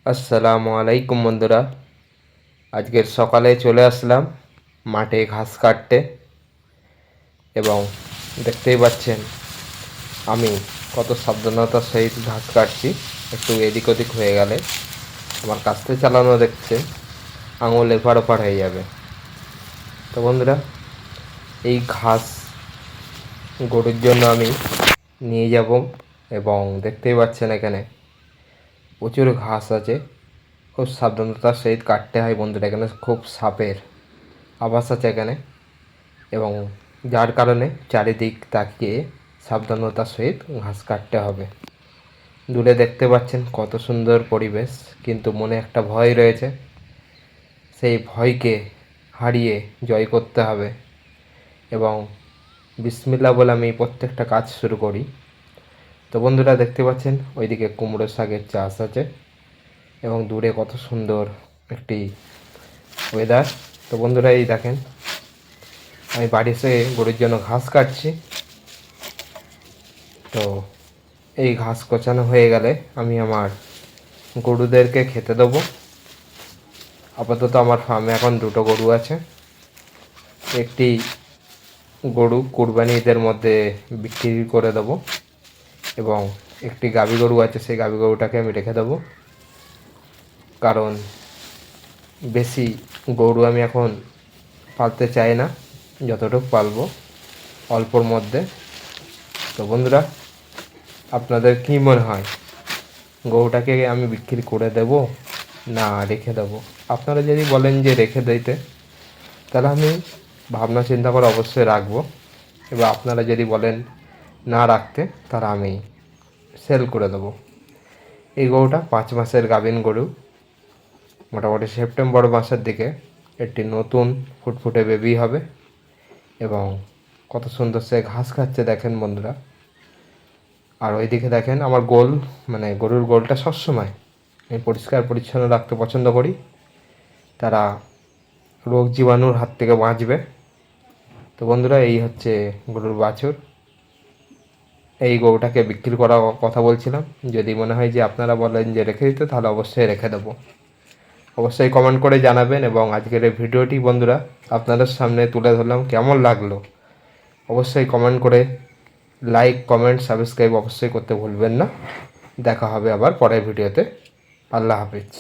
আসসালামু আলাইকুম বন্ধুরা। আজকের সকালে চলে আসলাম মাঠে ঘাস কাটতে এবং দেখতেই পাচ্ছেন আমি কত সাবধানতার সহিত ঘাস কাটছি। একটু এদিক ওদিক হয়ে গেলে আমার কাস্তে চালানো দেখছে আঙুল এপার ওপার হয়ে যাবে। তো বন্ধুরা, এই ঘাস গরুর জন্য আমি নিয়ে যাব এবং দেখতেই পাচ্ছেন এখানে প্রচুর ঘাস আছে। খুব সাবধানতার সহিত কাটতে হয় বন্ধুরা। এখানে খুব সাপের আবাস আছে এখানে এবং যার কারণে চারিদিক তাকিয়ে সাবধানতার সহিত ঘাস কাটতে হবে। দূরে দেখতে পাচ্ছেন কত সুন্দর পরিবেশ, কিন্তু মনে একটা ভয় রয়েছে। সেই ভয়কে হারিয়ে জয় করতে হবে এবং বিসমিল্লাহ বলে আমি প্রত্যেকটা কাজ শুরু করি। তো বন্ধুরা, দেখতে পাচ্ছেন ওইদিকে কুমড়ো শাকের চাষ আছে এবং দূরে কত সুন্দর একটি ওয়েদার। তো বন্ধুরা, এই দেখেন আমি বাড়ি এসে গরুর জন্য ঘাস কাটছি। তো এই ঘাস কোচানো হয়ে গেলে আমি আমার গরুদেরকে খেতে দেবো। আপাতত আমার ফার্মে এখন দুটো গরু আছে। একটি গরু কুরবানি ঈদের মধ্যে বিক্রি করে দেবো এবং একটি গাভী গরু আছে, সেই গাভী গরুটাকে আমি রেখে দেবো। কারণ বেশি গরু আমি এখন পালতে চাই না, যতটুকু পালবো অল্পর মধ্যে। তো বন্ধুরা, আপনাদের কী মনে হয়, গরুটাকে আমি বিক্রি করে দেব না রেখে দেবো? আপনারা যদি বলেন যে রেখে দিতে, তাহলে আমি ভাবনা চিন্তা করে অবশ্যই রাখবো। এবার আপনারা যদি বলেন না রাখতে, তাহলে আমি সেল করে দেবো। এই গরুটা 5 মাসের গাভীন গরু। মোটামুটি সেপ্টেম্বর মাসের দিকে একটি নতুন ফুটফুটে বেবি হবে এবং কত সুন্দর সে ঘাস খাচ্ছে দেখেন বন্ধুরা। আর ওইদিকে দেখেন আমার গোল, মানে গরুর গোলটা সবসময় আমি পরিষ্কার পরিচ্ছন্ন রাখতে পছন্দ করি। তারা রোগ জীবাণুর হাত থেকে বাঁচবে। তো বন্ধুরা, এই হচ্ছে গরুর বাছুর। এই গরুটাকে বিক্রি করার কথা বলছিলাম। যদি মনে হয় যে আপনারা বলেন যে রেখে দিতে, তাহলে অবশ্যই রেখে দেবো। অবশ্যই কমেন্ট করে জানাবেন এবং আজকের এই ভিডিওটি বন্ধুরা আপনাদের সামনে তুলে ধরলাম, কেমন লাগলো অবশ্যই কমেন্ট করে লাইক, কমেন্ট, সাবস্ক্রাইব অবশ্যই করতে ভুলবেন না। দেখা হবে আবার পরের ভিডিওতে। আল্লাহ হাফিজ।